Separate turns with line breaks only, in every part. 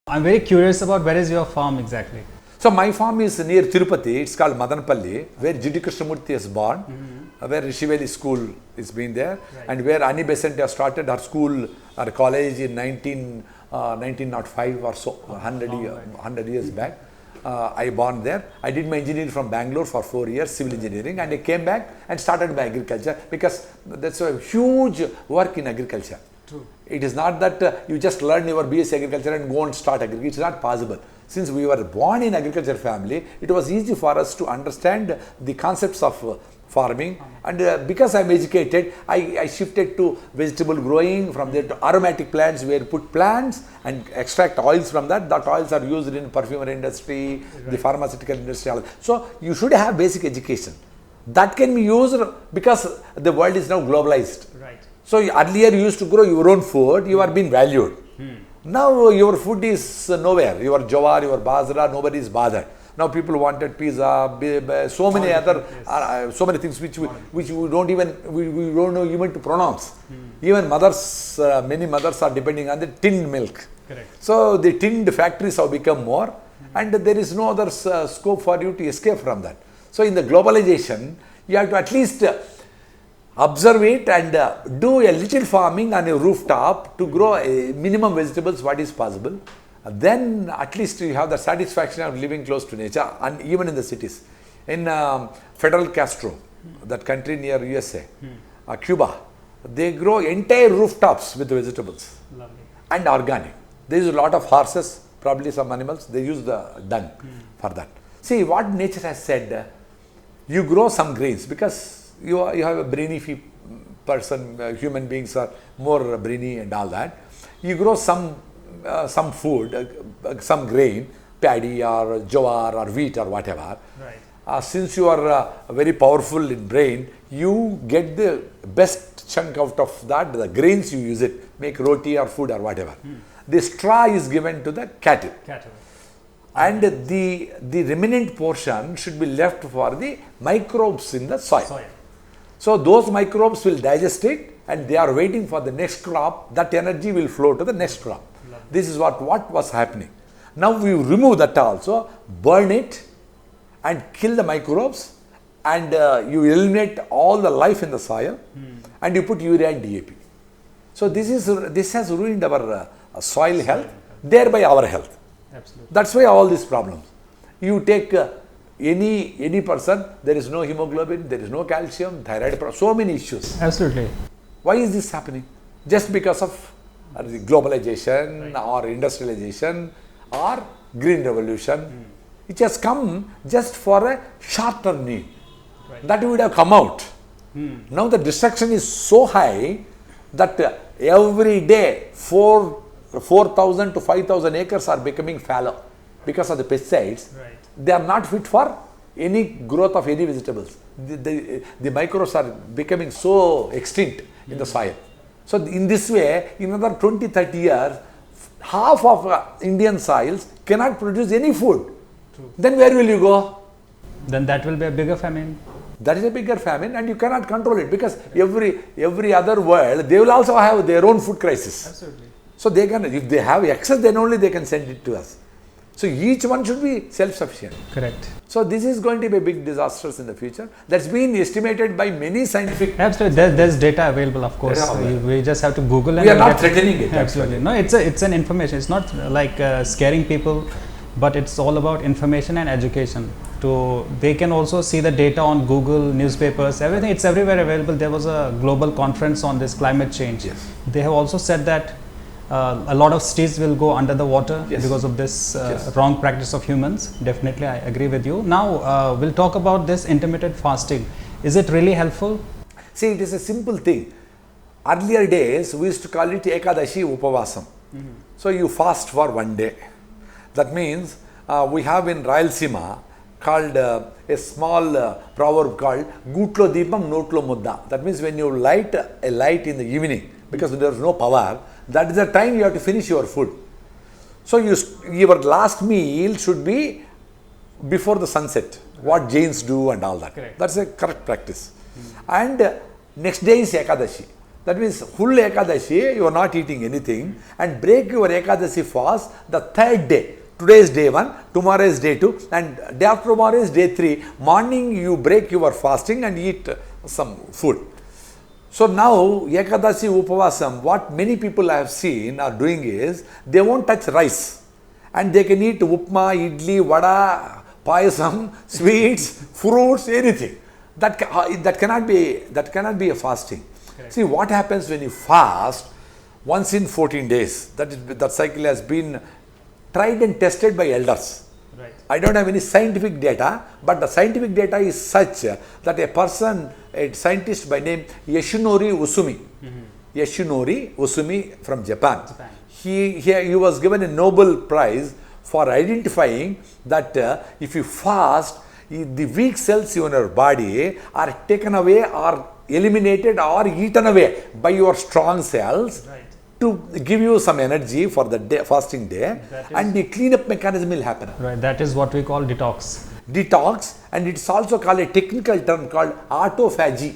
I'm very curious about where is your farm exactly?
So my farm is near Tirupati. It's called Madanapalli, where G.D. Krishnamurti is born, where Rishiveli school is been there, and where Annie Besant has started her school, her college in 1905 or so, 100 years back. I born there. I did my engineering from Bangalore for 4 years, civil engineering, and I came back and started my agriculture because that's a huge work in agriculture.
True.
It is not that you just learn your BSc agriculture and go and start agriculture. It's not possible. Since we were born in agriculture family, it was easy for us to understand the concepts of farming, and because I'm educated, I shifted to vegetable growing, from there to aromatic plants, where put plants and extract oils from that. That oils are used in perfumery industry, the pharmaceutical industry. So you should have basic education. That can be used because the world is now globalized.
Right.
So earlier you used to grow your own food, you are being valued. Now your food is nowhere. Your jawar, your bajra, nobody is bothered. Now people wanted pizza, so many other, so many things which we don't even know even to pronounce. Even mothers, many mothers are depending on the tinned milk.
Correct.
So the tinned factories have become more, and there is no other scope for you to escape from that. So in the globalization, you have to at least observe it and do a little farming on a rooftop to grow minimum vegetables what is possible. Then at least you have the satisfaction of living close to nature, and even in the cities. In Federal Castro, that country near USA, Cuba, they grow entire rooftops with vegetables.
Lovely.
And organic. There is a lot of horses, probably some animals, they use the dung for that. See what nature has said, you grow some grains because you have a brainy person, human beings are more brainy and all that. You grow some food, some grain, paddy or jowar or wheat or whatever.
Right.
Since you are very powerful in brain, you get the best chunk out of that, the grains you use it, make roti or food or whatever. The straw is given to the cattle. And the remnant portion should be left for the microbes in the soil. So those microbes will digest it, and they are waiting for the next crop. That energy will flow to the next crop. This is what was happening. Now we remove that also, burn it and kill the microbes, and you eliminate all the life in the soil, and you put urea and DAP. So this has ruined our soil health, thereby our health.
Absolutely.
That's why all these problems. You take any person, there is no hemoglobin, there is no calcium, thyroid, so many issues.
Absolutely.
Why is this happening? Just because of the globalization or industrialization or green revolution, which has come just for a short-term need. That would have come out. Now the destruction is so high that every day 4,000 to 5,000 acres are becoming fallow because of the pesticides. They are not fit for any growth of any vegetables. The microbes are becoming so extinct in the soil. So in this way, in another 20-30 years, half of Indian soils cannot produce any food.
True.
Then where will you go?
Then that will be a bigger famine.
That is a bigger famine, and you cannot control it, because every other world, they will also have their own food crisis.
Absolutely.
So they can, if they have excess, then only they can send it to us. So each one should be self-sufficient.
Correct.
So this is going to be a big disaster in the future. That's been estimated by many scientific.
Absolutely. There's data available, of course. We just have to Google.
We are not threatening it.
Absolutely. No, it's an information. It's not like scaring people, but it's all about information and education. They can also see the data on Google, newspapers, everything. It's everywhere available. There was a global conference on this climate change.
Yes.
They have also said that a lot of cities will go under the water because of this wrong practice of humans. Definitely, I agree with you. Now, we'll talk about this intermittent fasting. Is it really helpful?
See, it is a simple thing. Earlier days, we used to call it Ekadashi Upavasam. So you fast for one day. That means we have in Rayalaseema called a small proverb called Gutlo Deepam Notlo Mudda. That means when you light a light in the evening, because there is no power, that is the time you have to finish your food. So your last meal should be before the sunset, what Jains do and all that.
Correct.
That's a correct practice. And next day is Ekadashi. That means full Ekadashi, you are not eating anything, and break your Ekadashi fast the third day. Today is day 1, tomorrow is day 2, and day after tomorrow is day 3. Morning you break your fasting and eat some food. So now Ekadashi Upavasam, what many people I have seen are doing is, they won't touch rice, and they can eat upma, idli, vada, payasam, sweets, fruits, anything. That cannot be a fasting. Correct. See what happens when you fast once in 14 days. That cycle has been tried and tested by elders. Right. I don't have any scientific data, but the scientific data is such that a scientist by name Yoshinori Usumi, Yoshinori Usumi from Japan. He was given a Nobel Prize for identifying that if you fast, the weak cells in your body are taken away or eliminated or eaten away by your strong cells. Right. To give you some energy for the fasting day, and the cleanup mechanism will happen.
Right, that is what we call detox.
Detox, and it's also called a technical term called autophagy.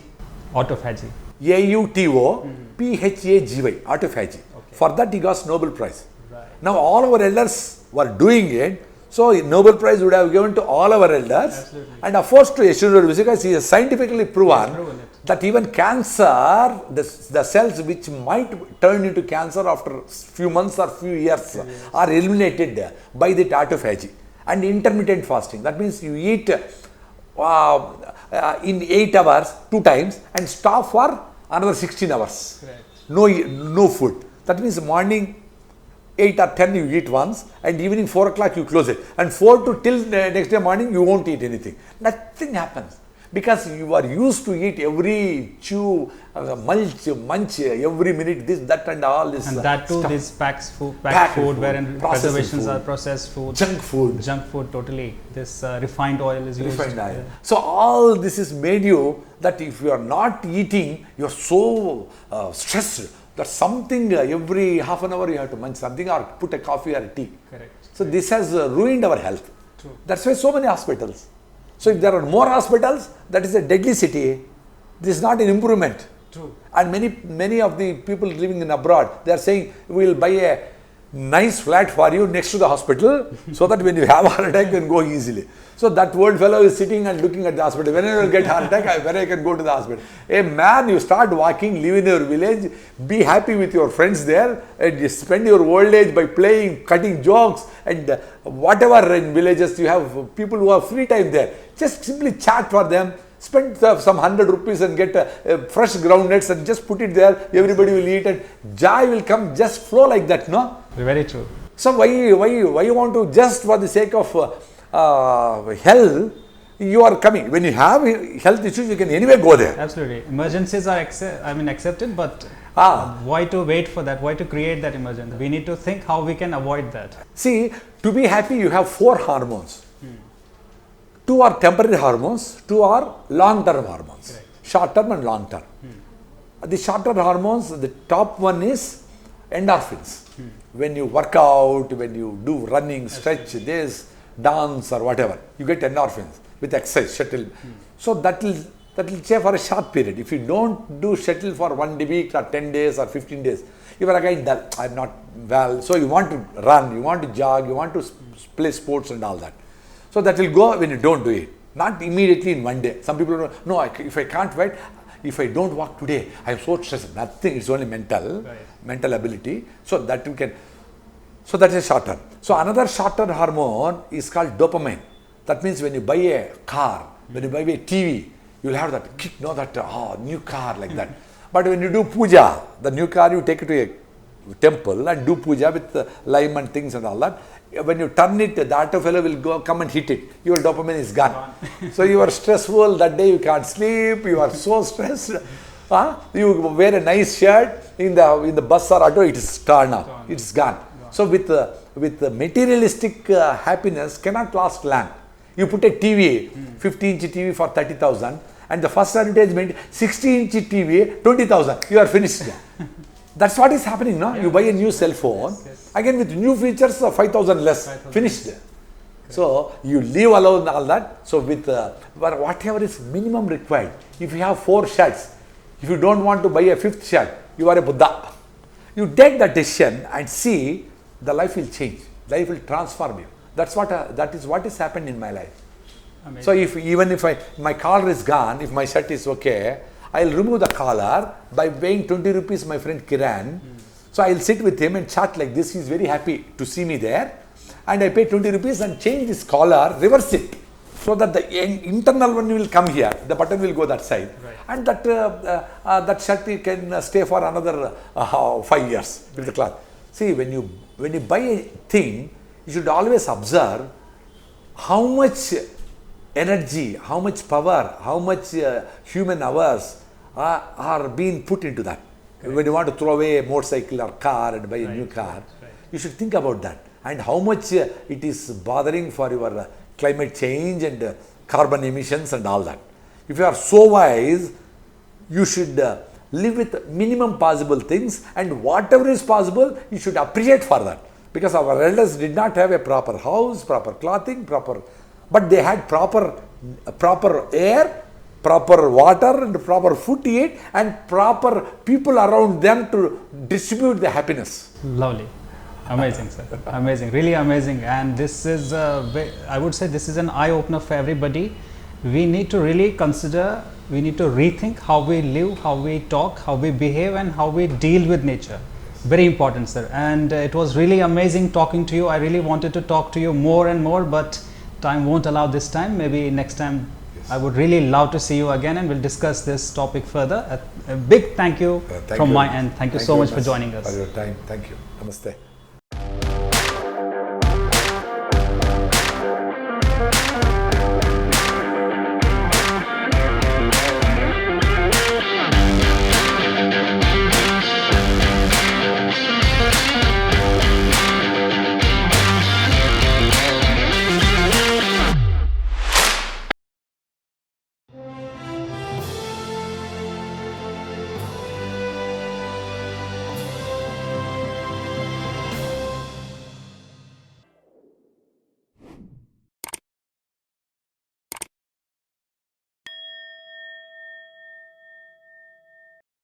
Autophagy.
AUTOPHAGY, autophagy. Okay. For that he got Nobel Prize. Right. Now all our elders were doing it, so Nobel Prize would have given to all our elders. Absolutely. And of course to Yeshua, because he has scientifically proven that even cancer, the cells which might turn into cancer after few months or few years are eliminated by the autophagy. And intermittent fasting, that means you eat in 8 hours 2 times and stop for another 16 hours. Correct. No food. That means morning 8 or 10 you eat once, and evening 4 o'clock you close it, and 4 to till next day morning you won't eat anything. Nothing happens. Because you are used to eat every chew, munch every minute, this, that and all this.
And that too, this packed food wherein preservations are processed food.
Junk food,
totally. This refined oil is used.
Refined oil. So all this is made you that if you are not eating, you are so stressed that something every half an hour you have to munch something or put a coffee or a tea. Correct. So this has ruined our health. True. That's why so many hospitals. So if there are more hospitals, that is a deadly city. This is not an improvement. True. And many of the people living in abroad, they are saying, we will buy a nice flat for you next to the hospital so that when you have a heart attack, you can go easily. So that old fellow is sitting and looking at the hospital. When I will get heart attack, when I can go to the hospital. A man, you start walking, live in your village, be happy with your friends there, and you spend your old age by playing, cutting jokes, and whatever in villages you have people who have free time there. Just simply chat for them. Spend some 100 rupees and get fresh groundnuts and just put it there. Everybody will eat and joy will come, just flow like that, no?
Very true.
So why you want to, just for the sake of health, you are coming. When you have health issues, you can anyway go there.
Absolutely. Emergencies are accepted, but why to wait for that? Why to create that emergency? We need to think how we can avoid that.
See, to be happy, you have 4 hormones. 2 are temporary hormones, 2 are long-term hormones. Correct. Short-term and long-term. The short-term hormones, the top one is endorphins. When you work out, when you do running, stretch, this, dance or whatever, you get endorphins with exercise, shuttle. So that will say for a short period. If you don't do shuttle for 1 week or 10 days or 15 days, you are again dull, I'm not well. So you want to run, you want to jog, you want to play sports and all that. So that will go when you don't do it. Not immediately in one day. Some people don't know, if I can't wait, if I don't walk today, I am so stressed. Nothing, it's only mental ability. So that you can, so that is short term. So another short term hormone is called dopamine. That means when you buy a car, when you buy a TV, you will have that kick, new car like that. But when you do puja, the new car, you take it to a temple and do puja with lime and things and all that. When you turn it, the auto fellow will come and hit it. Your dopamine is gone. So you are stressful that day. You can't sleep. You are so stressed. You wear a nice shirt in the bus or auto. It is torn off. It's gone. So with materialistic happiness cannot last long. You put a TV, 50-inch TV for 30,000, and the first advertisement 60-inch TV 20,000. You are finished. That's what is happening now. You buy a new cell phone, again with new features, 5,000 less, finished. So you leave alone all that. So with whatever is minimum required, if you have 4 shirts, if you don't want to buy a 5th shirt, you are a Buddha. You take that decision and see the life will change. Life will transform you. That is what has happened in my life.
Amazing.
So if my collar is gone, if my shirt is okay, I'll remove the collar by paying 20 rupees my friend Kiran. So I'll sit with him and chat like this. He's very happy to see me there. And I pay 20 rupees and change this collar, reverse it. So that the internal one will come here, the button will go that side.
Right.
And that shirt can stay for another 5 years with the cloth. See, when you buy a thing, you should always observe how much energy, how much power, how much human hours are being put into that. Right. When you want to throw away a motorcycle or car and buy a new car, you should think about that and how much it is bothering for your climate change and carbon emissions and all that. If you are so wise, you should live with minimum possible things, and whatever is possible, you should appreciate for that. Because our elders did not have a proper house, proper clothing, but they had proper air, proper water and proper food to eat, and proper people around them to distribute the happiness.
Lovely. Amazing, sir. Amazing. Really amazing. And this is, I would say this is an eye-opener for everybody. We need to really consider, we need to rethink how we live, how we talk, how we behave, and how we deal with nature. Very important, sir. And it was really amazing talking to you. I really wanted to talk to you more and more, but time won't allow this time. Maybe next time. Yes. I would really love to see you again, and we'll discuss this topic further. A big thank you from my end. Thank you so much for joining us.
For your time. Thank you. Namaste.